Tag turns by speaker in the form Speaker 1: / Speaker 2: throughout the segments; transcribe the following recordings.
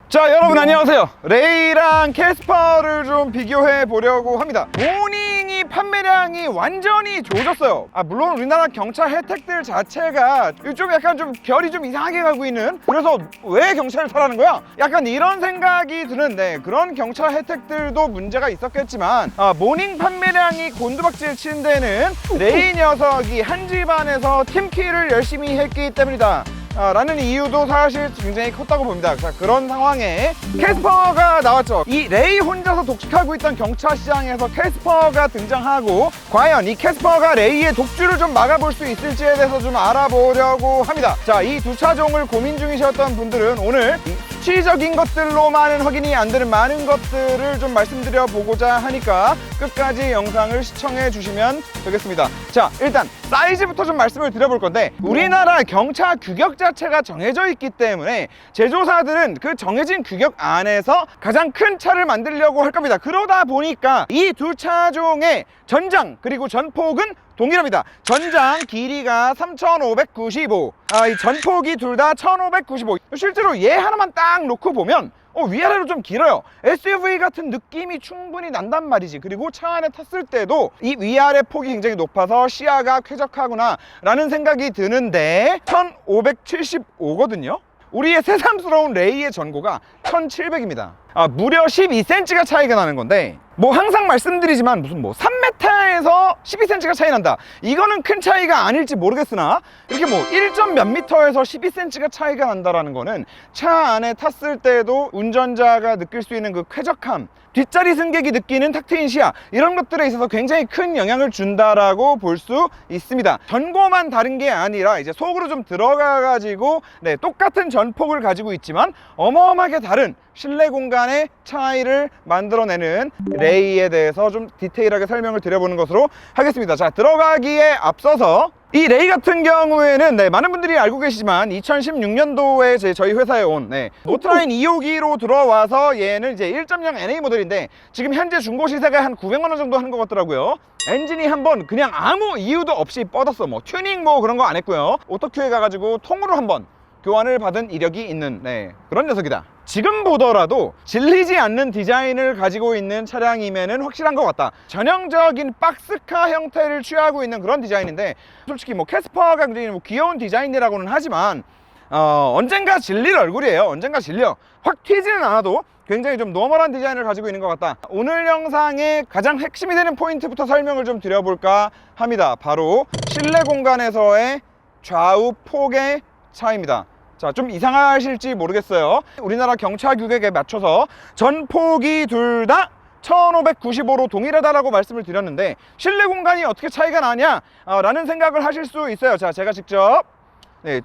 Speaker 1: 자, 여러분 안녕하세요. 레이랑 캐스퍼를 좀 비교해 보려고 합니다. 모닝이 판매량이 완전히 좋아졌어요. 물론 우리나라 경차 혜택들 자체가 좀 약간 좀 결이 좀 이상하게 가고 있는, 그래서 왜 경차를 타라는 거야? 약간 이런 생각이 드는데, 그런 경차 혜택들도 문제가 있었겠지만 모닝 판매량이 곤두박질 친 데는 레이 녀석이 한 집안에서 팀키를 열심히 했기 때문이다 라는 이유도 사실 굉장히 컸다고 봅니다. 자, 그런 상황에 캐스퍼가 나왔죠. 이 레이 혼자서 독식하고 있던 경차 시장에서 캐스퍼가 등장하고, 과연 이 캐스퍼가 레이의 독주를 좀 막아볼 수 있을지에 대해서 좀 알아보려고 합니다. 자, 이 두 차종을 고민 중이셨던 분들은 오늘 수치적인 것들로만은 확인이 안 되는 많은 것들을 좀 말씀드려 보고자 하니까 끝까지 영상을 시청해 주시면 되겠습니다. 자, 일단 사이즈부터 좀 말씀을 드려볼 건데, 우리나라 경차 규격 자체가 정해져 있기 때문에 제조사들은 그 정해진 규격 안에서 가장 큰 차를 만들려고 할 겁니다. 그러다 보니까 이 두 차종의 전장 그리고 전폭은 동일합니다. 전장 길이가 3,595, 이 전폭이 둘 다 1,595. 실제로 얘 하나만 딱 놓고 보면 위아래로 좀 길어요. SUV 같은 느낌이 충분히 난단 말이지. 그리고 차 안에 탔을 때도 이 위아래 폭이 굉장히 높아서 시야가 쾌적하구나 라는 생각이 드는데, 1,575거든요 우리의 새삼스러운 레이의 전고가 1,700입니다 무려 12cm가 차이가 나는 건데, 뭐 항상 말씀드리지만 무슨 3m에서 12cm가 차이 난다, 이거는 큰 차이가 아닐지 모르겠으나, 이렇게 1점 몇 미터에서 12cm가 차이가 난다라는 거는 차 안에 탔을 때도 운전자가 느낄 수 있는 그 쾌적함, 뒷자리 승객이 느끼는 탁 트인 시야, 이런 것들에 있어서 굉장히 큰 영향을 준다라고 볼 수 있습니다. 전고만 다른 게 아니라 이제 속으로 좀 들어가 가지고 똑같은 전폭을 가지고 있지만 어마어마하게 다른 실내 공간의 차이를 만들어내는 레이에 대해서 좀 디테일하게 설명을 드려보는 것으로 하겠습니다. 자, 들어가기에 앞서서 이 레이 같은 경우에는 많은 분들이 알고 계시지만 2016년도에 저희 회사에 온 노트라인 2호기로 들어와서, 얘는 이제 1.0 NA 모델인데 지금 현재 중고 시세가 한 900만 원 정도 하는 것 같더라고요. 엔진이 한번 그냥 아무 이유도 없이 뻗었어. 튜닝 그런 거 안 했고요. 오토큐에 가가지고 통으로 한번 교환을 받은 이력이 있는 그런 녀석이다. 지금 보더라도 질리지 않는 디자인을 가지고 있는 차량이면은 확실한 것 같다. 전형적인 박스카 형태를 취하고 있는 그런 디자인인데, 솔직히 캐스퍼가 굉장히 귀여운 디자인이라고는 하지만 언젠가 질릴 얼굴이에요. 언젠가 질려. 확 튀지는 않아도 굉장히 좀 노멀한 디자인을 가지고 있는 것 같다. 오늘 영상의 가장 핵심이 되는 포인트부터 설명을 좀 드려볼까 합니다. 바로 실내 공간에서의 좌우 폭의 차이입니다. 자, 좀 이상하실지 모르겠어요. 우리나라 경차 규격에 맞춰서 전폭이 둘 다 1,595로 동일하다라고 말씀을 드렸는데, 실내 공간이 어떻게 차이가 나냐 라는 생각을 하실 수 있어요. 자, 제가 직접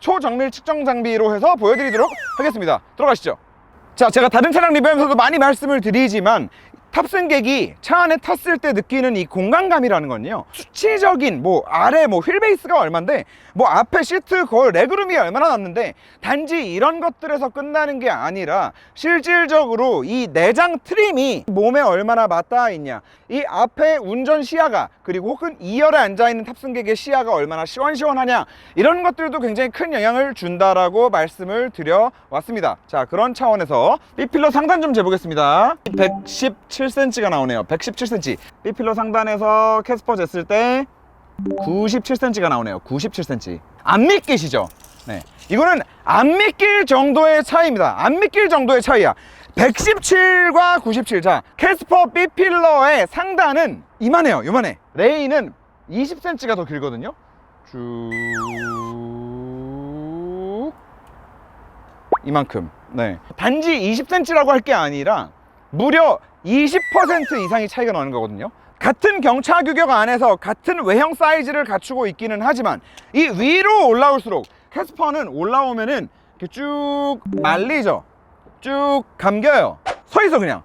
Speaker 1: 초정밀 측정 장비로 해서 보여드리도록 하겠습니다. 들어가시죠. 자, 제가 다른 차량 리뷰하면서도 많이 말씀을 드리지만, 탑승객이 차 안에 탔을 때 느끼는 이 공간감이라는 건요, 수치적인 아래 휠베이스가 얼만데 앞에 시트 거울 레그룸이 얼마나 남는데, 단지 이런 것들에서 끝나는 게 아니라 실질적으로 이 내장 트림이 몸에 얼마나 맞닿아 있냐, 이 앞에 운전 시야가, 그리고 혹은 2열에 앉아있는 탑승객의 시야가 얼마나 시원시원하냐, 이런 것들도 굉장히 큰 영향을 준다라고 말씀을 드려왔습니다. 자, 그런 차원에서 B필러 상단 좀 재보겠습니다. 117cm가 나오네요. 117cm. B필러 상단에서 캐스퍼 쟀을 때 97cm가 나오네요. 97cm. 안 믿기시죠? 이거는 안 믿길 정도의 차이입니다. 안 믿길 정도의 차이야. 117과 97. 자, 캐스퍼 B필러의 상단은 이만해요. 요만해. 레이는 20cm가 더 길거든요. 쭉 이만큼. 단지 20cm라고 할 게 아니라 무려 20% 이상이 차이가 나는 거거든요. 같은 경차 규격 안에서 같은 외형 사이즈를 갖추고 있기는 하지만, 이 위로 올라올수록 캐스퍼는 올라오면은 이렇게 쭉 말리죠. 쭉 감겨요. 서 있어 그냥.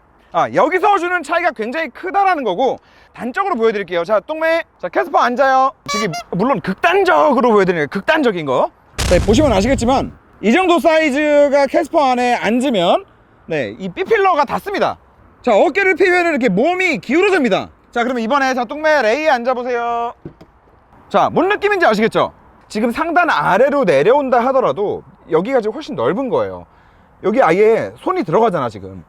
Speaker 1: 여기서 주는 차이가 굉장히 크다라는 거고, 단적으로 보여드릴게요. 자, 똥매. 자, 캐스퍼 앉아요. 지금 물론 극단적으로 보여드리는 거예요. 극단적인 거. 보시면 아시겠지만 이 정도 사이즈가 캐스퍼 안에 앉으면 이 B필러가 닿습니다. 자, 어깨를 펴면 이렇게 몸이 기울어집니다. 자, 그러면 이번에 똥매 레이에 앉아보세요. 자, 뭔 느낌인지 아시겠죠? 지금 상단 아래로 내려온다 하더라도 여기가 지금 훨씬 넓은 거예요. 여기 아예 손이 들어가잖아 지금.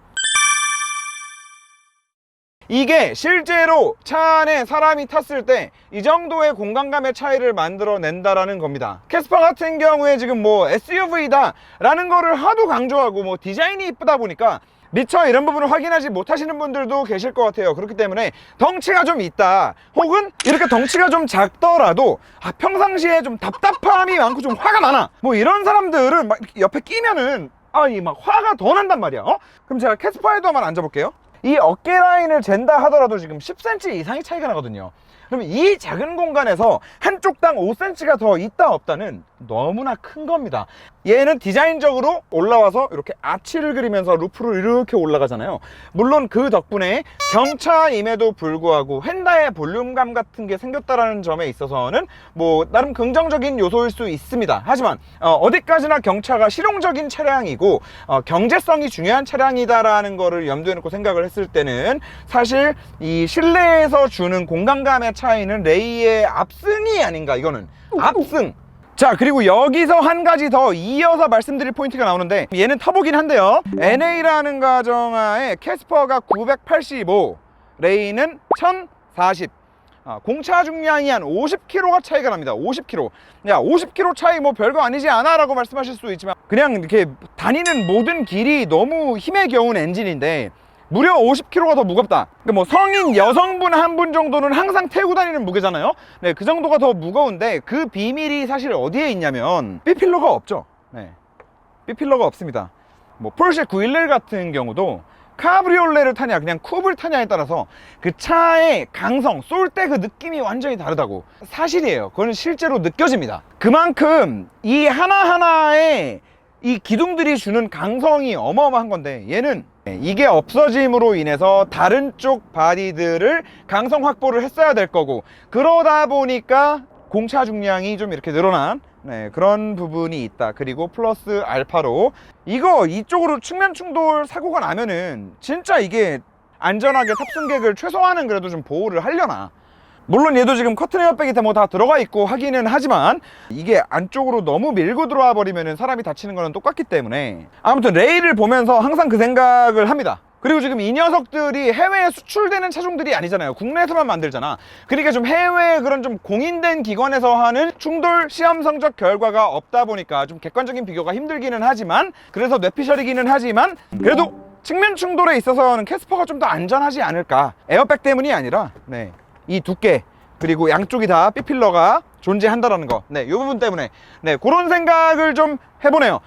Speaker 1: 이게 실제로 차 안에 사람이 탔을 때 이 정도의 공간감의 차이를 만들어낸다라는 겁니다. 캐스퍼 같은 경우에 지금 뭐 SUV다 라는 거를 하도 강조하고 뭐 디자인이 이쁘다 보니까 미처 이런 부분을 확인하지 못하시는 분들도 계실 것 같아요. 그렇기 때문에 덩치가 좀 있다, 혹은 이렇게 덩치가 좀 작더라도 평상시에 좀 답답함이 많고 좀 화가 많아, 뭐 이런 사람들은 막 옆에 끼면은 이 막 화가 더 난단 말이야. 그럼 제가 캐스퍼에도 한번 앉아볼게요. 이 어깨 라인을 잰다 하더라도 지금 10cm 이상의 차이가 나거든요. 그럼 이 작은 공간에서 한쪽당 5cm가 더 있다 없다는 너무나 큰 겁니다. 얘는 디자인적으로 올라와서 이렇게 아치를 그리면서 루프로 이렇게 올라가잖아요. 물론 그 덕분에 경차임에도 불구하고 휀다의 볼륨감 같은 게 생겼다라는 점에 있어서는 뭐 나름 긍정적인 요소일 수 있습니다. 하지만 어디까지나 경차가 실용적인 차량이고 경제성이 중요한 차량이다라는 거를 염두에 놓고 생각을 했을 때는 사실 이 실내에서 주는 공간감의 차이는 레이의 압승이 아닌가. 이거는 압승. 자, 그리고 여기서 한 가지 더 이어서 말씀드릴 포인트가 나오는데, 얘는 터보긴 한데요, NA라는 가정하에 캐스퍼가 985, 레이는 1040, 공차 중량이 한 50kg가 차이가 납니다. 50kg. 야, 50kg 차이 뭐 별거 아니지 않아 라고 말씀하실 수 있지만, 그냥 이렇게 다니는 모든 길이 너무 힘에 겨운 엔진인데 무려 50kg가 더 무겁다. 그러니까 뭐 성인 여성분 한 분 정도는 항상 태우고 다니는 무게잖아요. 네, 그 정도가 더 무거운데 그 비밀이 사실 어디에 있냐면 B필러가 없죠. 네, B필러가 없습니다. 뭐 포르쉐 911 같은 경우도 카브리올레를 타냐 그냥 쿱을 타냐에 따라서 그 차의 강성, 쏠 때 그 느낌이 완전히 다르다고. 사실이에요. 그건 실제로 느껴집니다. 그만큼 이 하나하나의 이 기둥들이 주는 강성이 어마어마한 건데, 얘는 이게 없어짐으로 인해서 다른 쪽 바디들을 강성 확보를 했어야 될 거고, 그러다 보니까 공차 중량이 좀 이렇게 늘어난 그런 부분이 있다. 그리고 플러스 알파로 이쪽으로 측면 충돌 사고가 나면은 진짜 이게 안전하게 탑승객을 최소한은 그래도 좀 보호를 하려나. 물론 얘도 지금 커튼 에어백이 뭐 다 들어가 있고 하기는 하지만 이게 안쪽으로 너무 밀고 들어와 버리면 사람이 다치는 거는 똑같기 때문에, 아무튼 레이를 보면서 항상 그 생각을 합니다. 그리고 지금 이 녀석들이 해외에 수출되는 차종들이 아니잖아요. 국내에서만 만들잖아. 그러니까 좀 해외 그런 좀 공인된 기관에서 하는 충돌 시험 성적 결과가 없다 보니까 좀 객관적인 비교가 힘들기는 하지만, 그래서 뇌피셜이기는 하지만, 그래도 측면 충돌에 있어서는 캐스퍼가 좀 더 안전하지 않을까. 에어백 때문이 아니라 이 두께, 그리고 양쪽이 다 B필러가 존재한다라는 거, 이 부분 때문에 그런 생각을 좀 해보네요.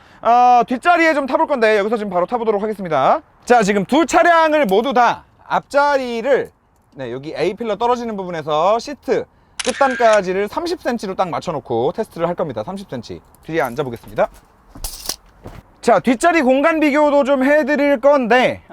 Speaker 1: 뒷자리에 좀 타볼 건데 여기서 지금 바로 타보도록 하겠습니다. 자, 지금 두 차량을 모두 다 앞자리를 여기 A필러 떨어지는 부분에서 시트 끝단까지를 30cm로 딱 맞춰놓고 테스트를 할 겁니다. 30cm. 뒤에 앉아보겠습니다. 자, 뒷자리 공간 비교도 좀 해드릴 건데,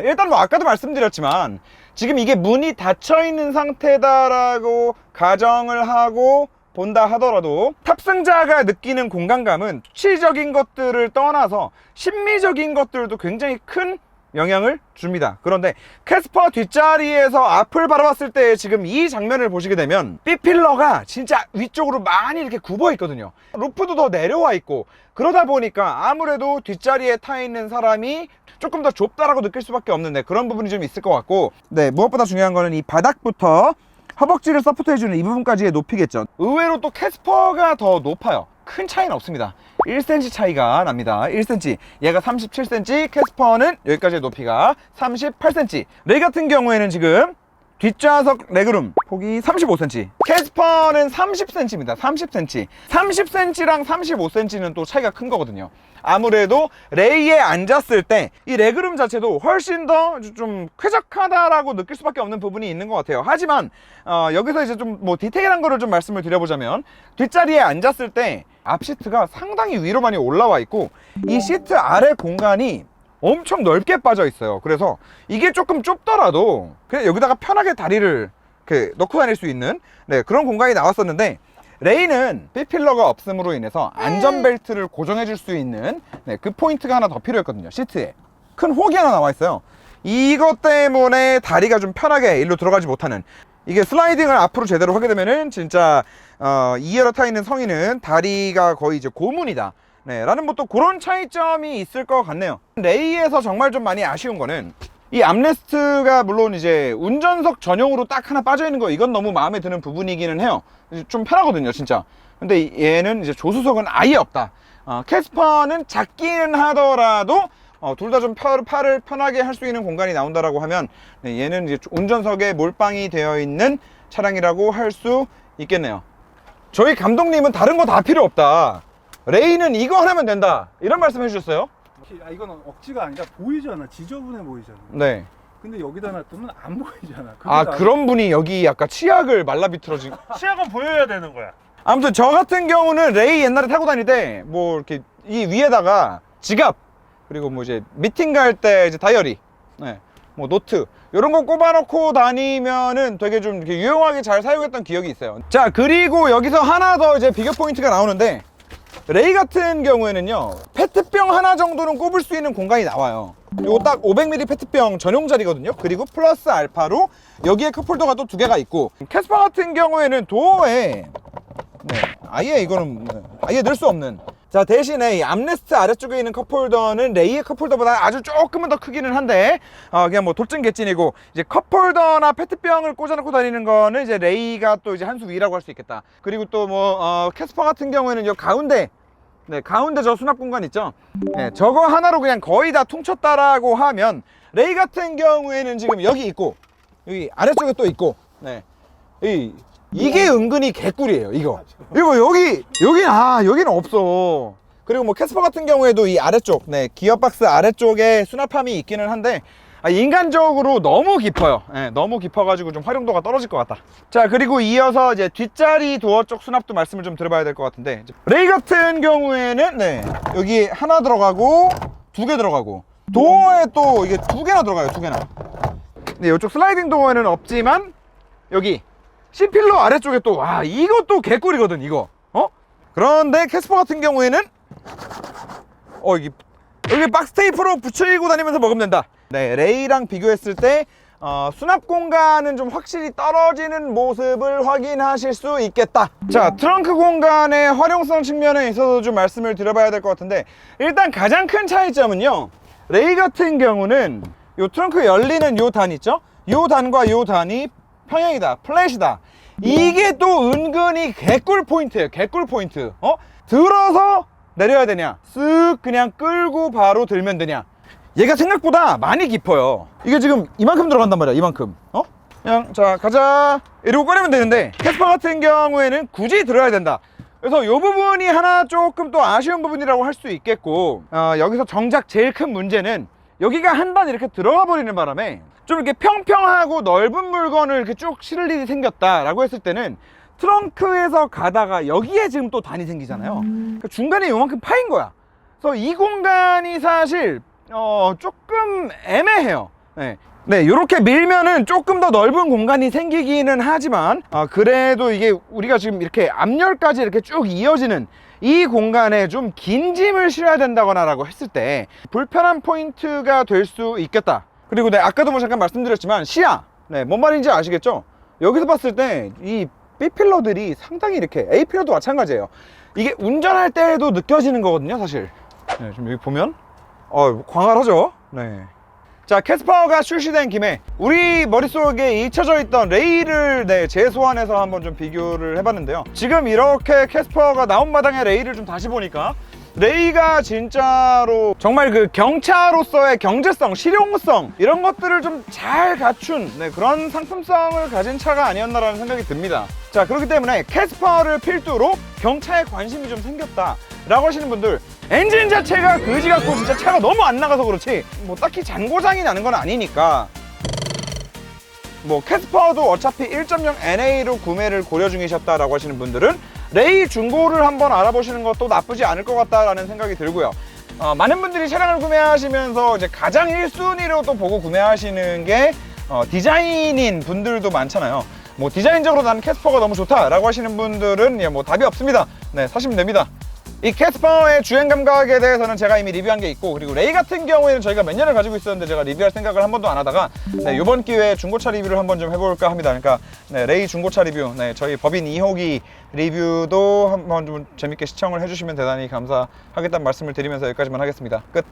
Speaker 1: 일단 뭐 아까도 말씀드렸지만 지금 이게 문이 닫혀 있는 상태다라고 가정을 하고 본다 하더라도 탑승자가 느끼는 공간감은 수치적인 것들을 떠나서 심미적인 것들도 굉장히 큰 영향을 줍니다. 그런데 캐스퍼 뒷자리에서 앞을 바라봤을 때 지금 이 장면을 보시게 되면 B필러가 진짜 위쪽으로 많이 이렇게 굽어 있거든요. 루프도 더 내려와 있고, 그러다 보니까 아무래도 뒷자리에 타 있는 사람이 조금 더 좁다라고 느낄 수밖에 없는데, 그런 부분이 좀 있을 것 같고, 무엇보다 중요한 거는 이 바닥부터 허벅지를 서포트해주는 이 부분까지의 높이겠죠. 의외로 또 캐스퍼가 더 높아요. 큰 차이는 없습니다. 1cm 차이가 납니다. 1cm. 얘가 37cm, 캐스퍼는 여기까지의 높이가 38cm. 레이 같은 경우에는 지금 뒷좌석 레그룸 폭이 35cm, 캐스퍼는 30cm입니다. 30cm. 30cm랑 35cm는 또 차이가 큰 거거든요. 아무래도 레이에 앉았을 때 이 레그룸 자체도 훨씬 더 좀 쾌적하다라고 느낄 수밖에 없는 부분이 있는 것 같아요. 하지만 여기서 이제 좀 뭐 디테일한 거를 좀 말씀을 드려보자면, 뒷자리에 앉았을 때 앞 시트가 상당히 위로 많이 올라와 있고, 이 시트 아래 공간이 엄청 넓게 빠져 있어요. 그래서 이게 조금 좁더라도 그냥 여기다가 편하게 다리를 이렇게 넣고 다닐 수 있는 그런 공간이 나왔었는데, 레이는 B필러가 없음으로 인해서 안전벨트를 고정해 줄 수 있는 그 포인트가 하나 더 필요했거든요. 시트에 큰 혹이 하나 나와 있어요. 이것 때문에 다리가 좀 편하게 일로 들어가지 못하는, 이게 슬라이딩을 앞으로 제대로 하게 되면은 진짜 2열에 타 있는 성인은 다리가 거의 이제 고문이다. 네, 라는 뭐 또 그런 차이점이 있을 것 같네요. 레이에서 정말 좀 많이 아쉬운 거는 이 암레스트가 물론 이제 운전석 전용으로 딱 하나 빠져 있는 거, 이건 너무 마음에 드는 부분이기는 해요. 좀 편하거든요, 진짜. 근데 얘는 이제 조수석은 아예 없다. 캐스퍼는 작기는 하더라도 둘 다 좀 팔을 편하게 할 수 있는 공간이 나온다라고 하면, 네, 얘는 이제 운전석에 몰빵이 되어 있는 차량이라고 할 수 있겠네요. 저희 감독님은 다른 거 다 필요 없다, 레이는 이거 하나면 된다, 이런 말씀 해주셨어요.
Speaker 2: 이건 억지가 아니라 보이잖아. 지저분해 보이잖아.
Speaker 1: 네.
Speaker 2: 근데 여기다 놔두면 안 보이잖아.
Speaker 1: 그런 분이 여기 약간 치약을 말라비틀어진.
Speaker 3: 치약은 보여야 되는 거야.
Speaker 1: 아무튼 저 같은 경우는 레이 옛날에 타고 다닐 때 뭐 이렇게 이 위에다가 지갑, 그리고 뭐 이제 미팅 갈 때 이제 다이어리, 네, 뭐 노트 이런 거 꼽아놓고 다니면은 되게 좀 이렇게 유용하게 잘 사용했던 기억이 있어요. 자, 그리고 여기서 하나 더 이제 비교 포인트가 나오는데, 레이 같은 경우에는요, 페트병 하나 정도는 꼽을 수 있는 공간이 나와요. 요거 딱 500ml 페트병 전용 자리거든요. 그리고 플러스 알파로 여기에 컵홀더가 또 2개가 있고, 캐스퍼 같은 경우에는 도어에 아예 이거는 아예 넣을 수 없는. 자, 대신에 이 암레스트 아래쪽에 있는 컵홀더는 레이의 컵홀더보다 아주 조금은 더 크기는 한데 그냥 뭐 돌진개찐이고, 이제 컵홀더나 페트병을 꽂아놓고 다니는 거는 이제 레이가 또 이제 한 수 위라고 할 수 있겠다. 그리고 또 뭐 캐스퍼 같은 경우에는 이 가운데, 네, 가운데 저 수납 공간 있죠? 네, 저거 하나로 그냥 거의 다 퉁쳤다라고 하면, 레이 같은 경우에는 지금 여기 있고 여기 아래쪽에 또 있고, 네, 이게 은근히 개꿀이에요. 이거 여기는 없어. 그리고 뭐 캐스퍼 같은 경우에도 이 아래쪽, 네, 기어박스 아래쪽에 수납함이 있기는 한데 인간적으로 너무 깊어요. 네, 너무 깊어가지고 좀 활용도가 떨어질 것 같다. 자, 그리고 이어서 이제 뒷자리 도어 쪽 수납도 말씀을 좀 드려봐야 될 것 같은데, 레이 같은 경우에는 네, 여기 하나 들어가고 2개 들어가고, 도어에 또 이게 2개나 들어가요. 2개나. 네, 이쪽 슬라이딩 도어에는 없지만 여기 C필러 아래쪽에 또, 이것도 개꿀이거든, 이거. 그런데 캐스퍼 같은 경우에는 여기 박스 테이프로 붙이고 다니면서 먹으면 된다. 네, 레이랑 비교했을 때 수납 공간은 좀 확실히 떨어지는 모습을 확인하실 수 있겠다. 자, 트렁크 공간의 활용성 측면에 있어서 좀 말씀을 드려봐야 될 것 같은데, 일단 가장 큰 차이점은요, 레이 같은 경우는 요 트렁크 열리는 요 단 있죠? 요 단과 요 단이 평행이다, 플랫이다. 이게 또 은근히 개꿀 포인트예요. 개꿀 포인트. 들어서 내려야 되냐, 쓱 그냥 끌고 바로 들면 되냐. 얘가 생각보다 많이 깊어요. 이게 지금 이만큼 들어간단 말이야, 이만큼. 그냥 자, 가자 이러고 꺼내면 되는데, 캐스퍼 같은 경우에는 굳이 들어야 된다. 그래서 이 부분이 하나 조금 또 아쉬운 부분이라고 할 수 있겠고, 여기서 정작 제일 큰 문제는 여기가 한 단 이렇게 들어가 버리는 바람에 좀 이렇게 평평하고 넓은 물건을 이렇게 쭉 실을 일이 생겼다라고 했을 때는, 트렁크에서 가다가 여기에 지금 또 단이 생기잖아요. 그러니까 중간에 요만큼 파인 거야. 그래서 이 공간이 사실 조금 애매해요. 네, 요렇게 밀면은 조금 더 넓은 공간이 생기기는 하지만 그래도 이게 우리가 지금 이렇게 앞열까지 이렇게 쭉 이어지는 이 공간에 좀 긴 짐을 실어야 된다거나 라고 했을 때 불편한 포인트가 될 수 있겠다. 그리고 네, 아까도 뭐 잠깐 말씀드렸지만 시야, 네, 뭔 말인지 아시겠죠? 여기서 봤을 때 이 B필러들이 상당히 이렇게, A필러도 마찬가지예요. 이게 운전할 때도 느껴지는 거거든요, 사실. 네, 지금 여기 보면 광활하죠? 네. 자, 캐스퍼가 출시된 김에 우리 머릿속에 잊혀져 있던 레이를 재소환해서 한번 좀 비교를 해봤는데요. 지금 이렇게 캐스퍼가 나온 마당에 레이를 좀 다시 보니까, 레이가 진짜로 정말 그 경차로서의 경제성, 실용성, 이런 것들을 좀 잘 갖춘 그런 상품성을 가진 차가 아니었나라는 생각이 듭니다. 자, 그렇기 때문에 캐스퍼를 필두로 경차에 관심이 좀 생겼다 라고 하시는 분들, 엔진 자체가 그지 같고 진짜 차가 너무 안 나가서 그렇지 뭐 딱히 잔고장이 나는 건 아니니까, 뭐 캐스퍼도 어차피 1.0 NA로 구매를 고려 중이셨다라고 하시는 분들은 레이 중고를 한번 알아보시는 것도 나쁘지 않을 것 같다라는 생각이 들고요. 많은 분들이 차량을 구매하시면서 이제 가장 1순위로 또 보고 구매하시는 게 디자인인 분들도 많잖아요. 뭐 디자인적으로 나는 캐스퍼가 너무 좋다라고 하시는 분들은 뭐 답이 없습니다. 네, 사시면 됩니다. 이 캐스퍼의 주행 감각에 대해서는 제가 이미 리뷰한 게 있고, 그리고 레이 같은 경우에는 저희가 몇 년을 가지고 있었는데 제가 리뷰할 생각을 한 번도 안 하다가 이번 기회에 중고차 리뷰를 한번 좀 해볼까 합니다. 그러니까 레이 중고차 리뷰, 저희 법인 2호기 리뷰도 한번 좀 재밌게 시청을 해주시면 대단히 감사하겠다는 말씀을 드리면서 여기까지만 하겠습니다. 끝.